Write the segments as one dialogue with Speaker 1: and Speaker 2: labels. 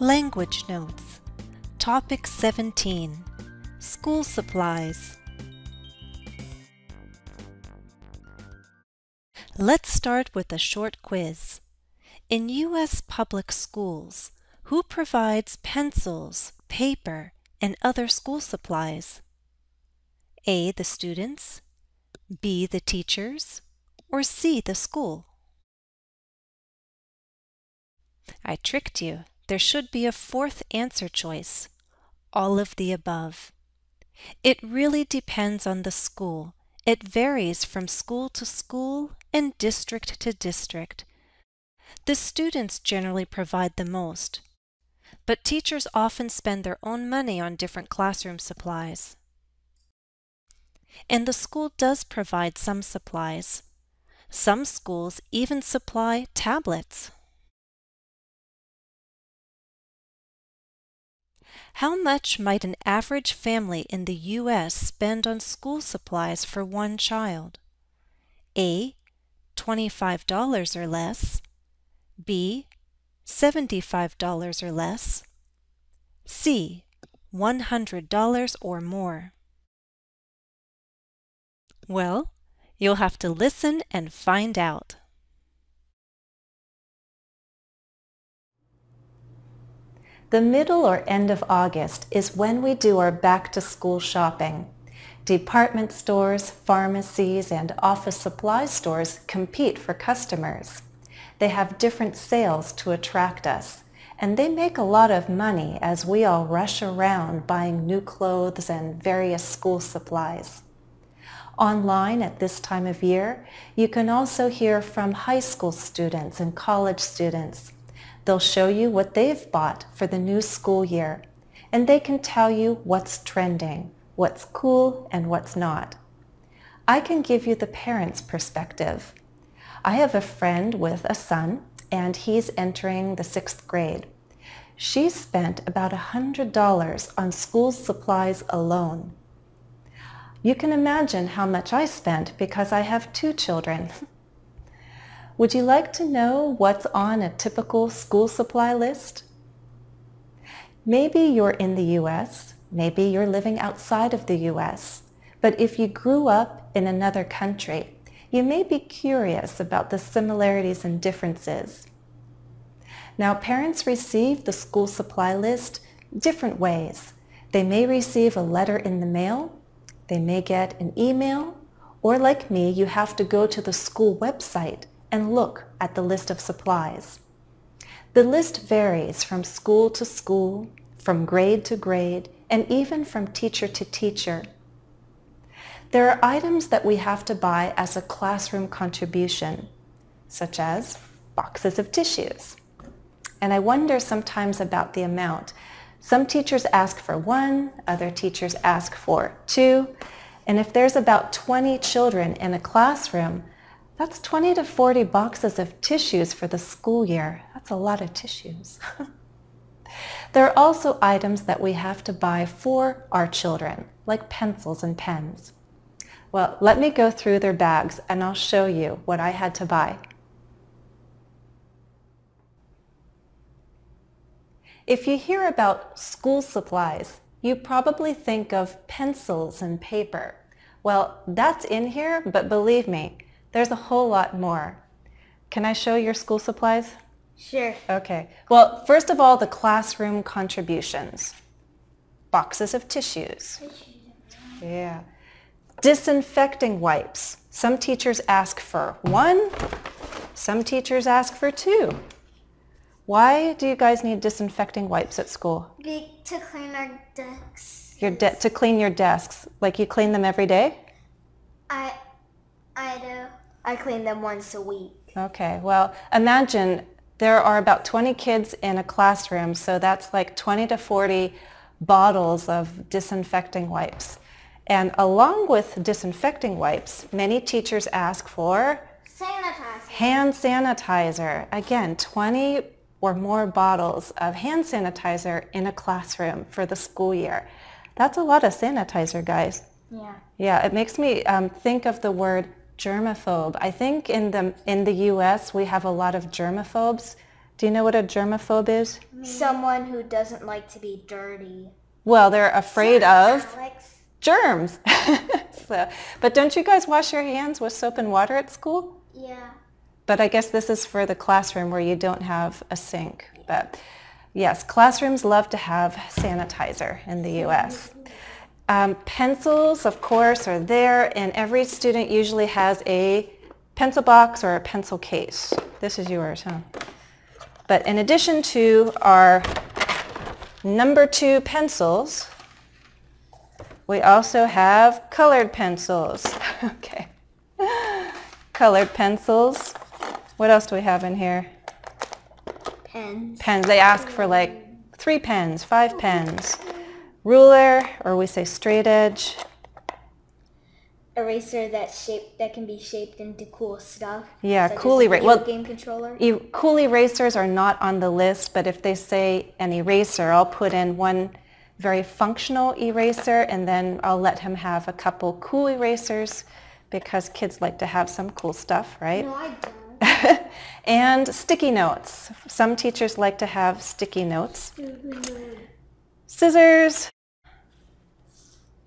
Speaker 1: Language Notes, Topic 17, School Supplies. Let's start with a short quiz. In U.S. public schools, who provides pencils, paper, and other school supplies? A. The students, B. The teachers, or C. The school? I tricked you. There should be a fourth answer choice. All of the above. It really depends on the school. It varies from school to school and district to district. The students generally provide the most, but teachers often spend their own money on different classroom supplies. And the school does provide some supplies. Some schools even supply tablets. How much might an average family in the U.S. spend on school supplies for one child? A. $25 or less. B. $75 or less. C. $100 or more. Well, you'll have to listen and find out.
Speaker 2: The middle or end of August is when we do our back-to-school shopping. Department stores, pharmacies, and office supply stores compete for customers. They have different sales to attract us, and they make a lot of money as we all rush around buying new clothes and various school supplies. Online at this time of year, you can also hear from high school students and college students. They'll show you what they've bought for the new school year, and they can tell you what's trending, what's cool, and what's not. I can give you the parents' perspective. I have a friend with a son, and he's entering the 6th grade. She spent about $100 on school supplies alone. You can imagine how much I spent because I have 2 children. Would you like to know what's on a typical school supply list? Maybe you're in the U.S., maybe you're living outside of the U.S., but if you grew up in another country, you may be curious about the similarities and differences. Now, parents receive the school supply list different ways. They may receive a letter in the mail, they may get an email, or like me, you have to go to the school website and look at the list of supplies. The list varies from school to school, from grade to grade, and even from teacher to teacher. There are items that we have to buy as a classroom contribution, such as boxes of tissues. And I wonder sometimes about the amount. Some teachers ask for 1, other teachers ask for 2, and if there's about 20 children in a classroom, that's 20 to 40 boxes of tissues for the school year. That's a lot of tissues. There are also items that we have to buy for our children, like pencils and pens. Well, let me go through their bags and I'll show you what I had to buy. If you hear about school supplies, you probably think of pencils and paper. Well, that's in here, but believe me, there's a whole lot more. Can I show your school supplies?
Speaker 3: Sure.
Speaker 2: Okay. Well, first of all, the classroom contributions. Boxes of tissues. Yeah. Disinfecting wipes. Some teachers ask for 1, some teachers ask for 2. Why do you guys need disinfecting wipes at school?
Speaker 3: To clean our desks.
Speaker 2: To clean your desks. Like you clean them every day?
Speaker 3: I do. I clean them once a week.
Speaker 2: Okay, well, imagine there are about 20 kids in a classroom, so that's like 20 to 40 bottles of disinfecting wipes. And along with disinfecting wipes, many teachers ask for
Speaker 3: Sanitizer.
Speaker 2: Hand sanitizer. Again, 20 or more bottles of hand sanitizer in a classroom for the school year. That's a lot of sanitizer, guys.
Speaker 3: Yeah.
Speaker 2: Yeah, it makes me think of the word germaphobe. I think in the U.S. we have a lot of germaphobes. Do you know what a germaphobe is?
Speaker 3: Someone who doesn't like to be dirty.
Speaker 2: Well, they're afraid of
Speaker 3: Alex.
Speaker 2: germs. But don't you guys wash your hands with soap and water at school?
Speaker 3: Yeah.
Speaker 2: But I guess this is for the classroom where you don't have a sink. But yes, classrooms love to have sanitizer in the U.S. Pencils, of course, are there, and every student usually has a pencil box or a pencil case. This is yours, huh? But in addition to our number 2 pencils, we also have colored pencils. Okay. Colored pencils. What else do we have in here?
Speaker 3: Pens.
Speaker 2: Pens. They ask for like 3 pens, 5 pens. Ruler, or we say straight edge.
Speaker 3: Eraser that can be shaped into cool stuff.
Speaker 2: Yeah,
Speaker 3: such
Speaker 2: cool
Speaker 3: as a
Speaker 2: eraser.
Speaker 3: video
Speaker 2: Well,
Speaker 3: game controller.
Speaker 2: Cool erasers are not on the list, but if they say an eraser, I'll put in one very functional eraser, and then I'll let him have a couple cool erasers because kids like to have some cool stuff, right?
Speaker 3: No, I don't.
Speaker 2: And sticky notes. Some teachers like to have sticky notes. Scissors,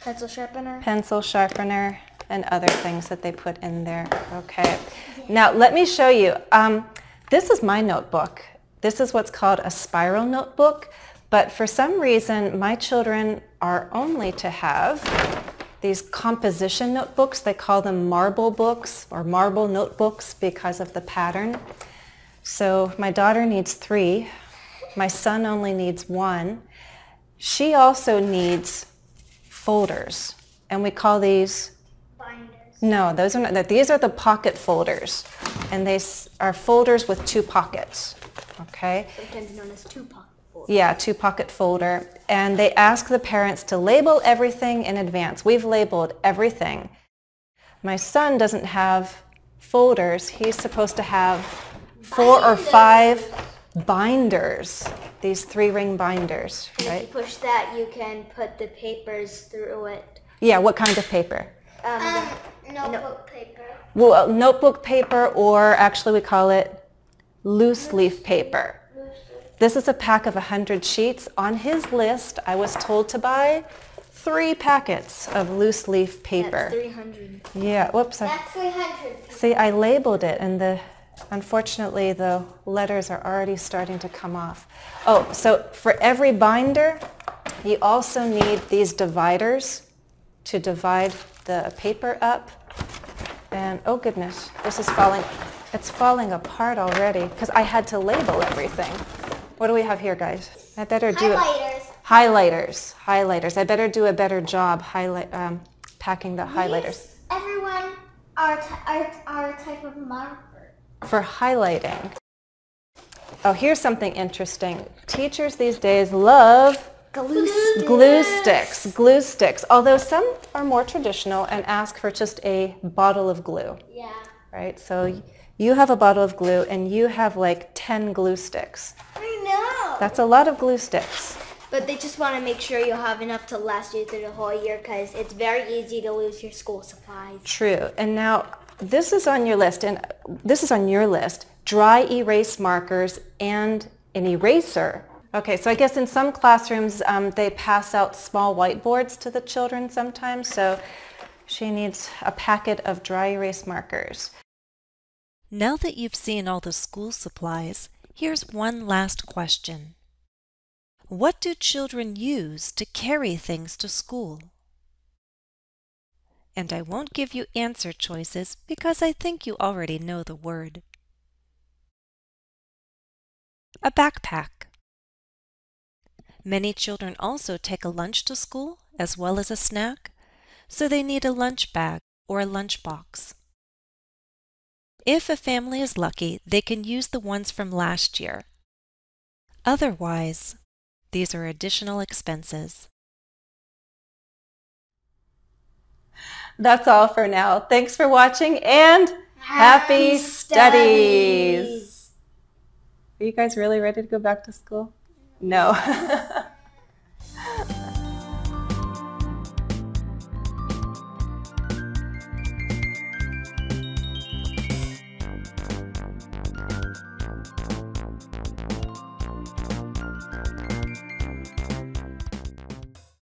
Speaker 3: Pencil sharpener.
Speaker 2: pencil sharpener, and other things that they put in there. Okay. Now let me show you. This is my notebook. This is what's called a spiral notebook, but for some reason my children are only to have these composition notebooks. They call them marble books or marble notebooks because of the pattern. So my daughter needs 3. My son only needs 1. She also needs folders, and we call these
Speaker 3: Binders.
Speaker 2: no, those are not. These are the pocket folders, and they are folders with 2 pockets. Okay.
Speaker 3: Sometimes known as 2-pocket folders.
Speaker 2: Yeah, 2-pocket folder, and they ask the parents to label everything in advance. We've labeled everything. My son doesn't have folders. He's supposed to have 4 or 5 binders. These 3-ring binders,
Speaker 3: And
Speaker 2: right?
Speaker 3: if you push that, you can put the papers through it.
Speaker 2: Yeah, what kind of paper?
Speaker 3: Notebook paper.
Speaker 2: Well, notebook paper, or actually we call it loose leaf paper. This is a pack of 100 sheets. On his list, I was told to buy 3 packets of loose leaf paper.
Speaker 3: That's 300.
Speaker 2: Yeah, whoops.
Speaker 3: That's 300.
Speaker 2: See, I labeled it, and unfortunately the letters are already starting to come off. Oh, so for every binder, you also need these dividers to divide the paper up. And oh goodness, this is falling. It's falling apart already because I had to label everything. What do we have here, guys? I better do
Speaker 3: Highlighters.
Speaker 2: Highlighters. I better do a better job packing the highlighters.
Speaker 3: Everyone are a type of marker.
Speaker 2: For highlighting. Oh, here's something interesting. Teachers these days love glue sticks, although some are more traditional and ask for just a bottle of glue,
Speaker 3: Yeah.
Speaker 2: right? So you have a bottle of glue and you have like 10 glue sticks.
Speaker 3: I know.
Speaker 2: That's a lot of glue sticks.
Speaker 3: But they just want to make sure you'll have enough to last you through the whole year because it's very easy to lose your school supplies.
Speaker 2: True. And now this is on your list, and this is on your list, dry erase markers and an eraser. Okay, so I guess in some classrooms they pass out small whiteboards to the children sometimes, so she needs a packet of dry erase markers.
Speaker 1: Now that you've seen all the school supplies, here's one last question. What do children use to carry things to school? And I won't give you answer choices because I think you already know the word. A backpack. Many children also take a lunch to school as well as a snack, so they need a lunch bag or a lunch box. If a family is lucky, they can use the ones from last year. Otherwise, these are additional expenses.
Speaker 2: That's all for now. Thanks for watching and happy studies! Are you guys really ready to go back to school? No.